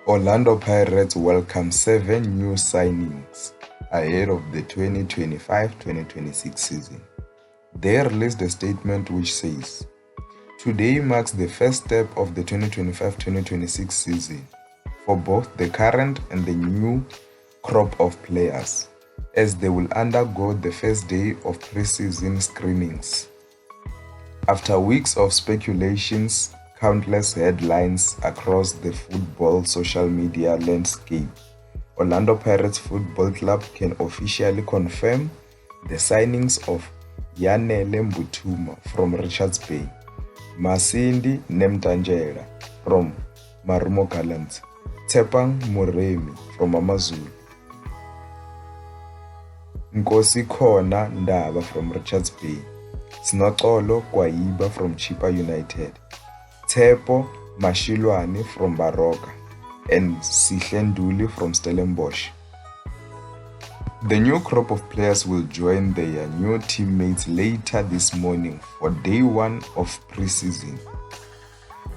Orlando Pirates welcome 7 new signings ahead of the 2025-2026 season. They released a statement which says, "Today marks the first step of the 2025-2026 season for both the current and the new crop of players, as they will undergo the first day of preseason screenings." After weeks of speculations, countless headlines across the football social media landscape, Orlando Pirates Football Club can officially confirm the signings of Yanela Mbuthuma from Richards Bay, Masindi Nemtajela from Marumo Gallants, Tshepang Moremi from Amazulu, Nkosikhona Ndaba from Richards Bay, Sinoxolo Kwayiba from Chippa United, Tshepho Mashiloane from Baroka, and Sihle Nduli from Stellenbosch. The new crop of players will join their new teammates later this morning for day 1 of preseason.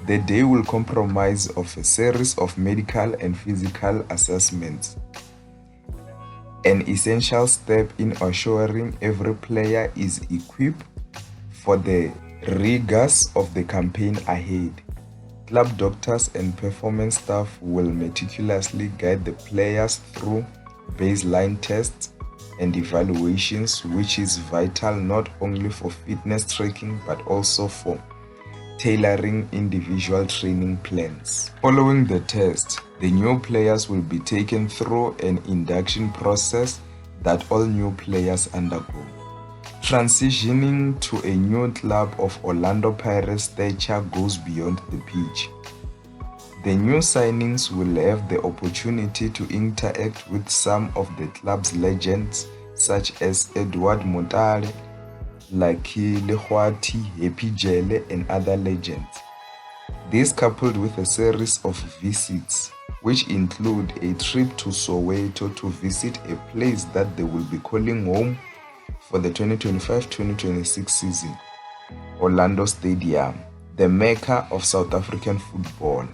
The day will comprise of a series of medical and physical assessments, an essential step in assuring every player is equipped for the rigors of the campaign ahead. Club doctors and performance staff will meticulously guide the players through baseline tests and evaluations, which is vital not only for fitness tracking but also for tailoring individual training plans. Following the test, the new players will be taken through an induction process that all new players undergo. Transitioning to a new club of Orlando Pirates stature goes beyond the pitch. The new signings will have the opportunity to interact with some of the club's legends such as Edward Montale, Lucky Lehwati, Happy Jele, and other legends. This coupled with a series of visits, which include a trip to Soweto to visit a place that they will be calling home for the 2025-2026 season, Orlando Stadium, the mecca of South African football.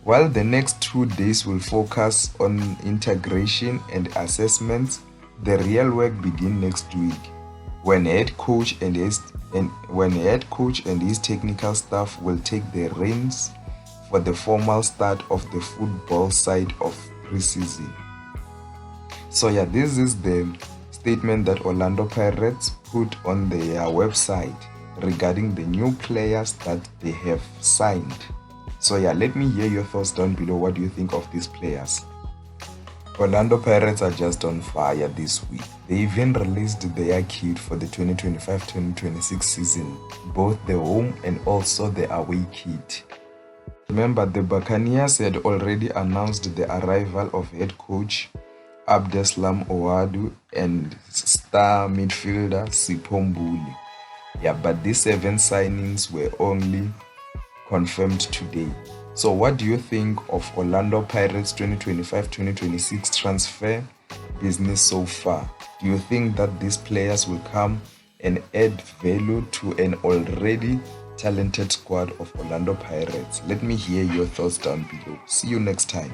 While the next 2 days will focus on integration and assessments, the real work begins next week, when head coach and his technical staff will take the reins for the formal start of the football side of preseason. So yeah, this is the statement that Orlando Pirates put on their website regarding the new players that they have signed. So yeah, let me hear your thoughts down below. What do you think of these players? Orlando Pirates are just on fire this week. They even released their kit for the 2025-2026 season, both the home and also the away kit. Remember, the Buccaneers had already announced the arrival of head coach Abdeslam Owadu and star midfielder Tshepho Mbuli. Yeah, but these 7 signings were only confirmed today. So what do you think of Orlando Pirates 2025-2026 transfer business so far? Do you think that these players will come and add value to an already talented squad of Orlando Pirates? Let me hear your thoughts down below. See you next time.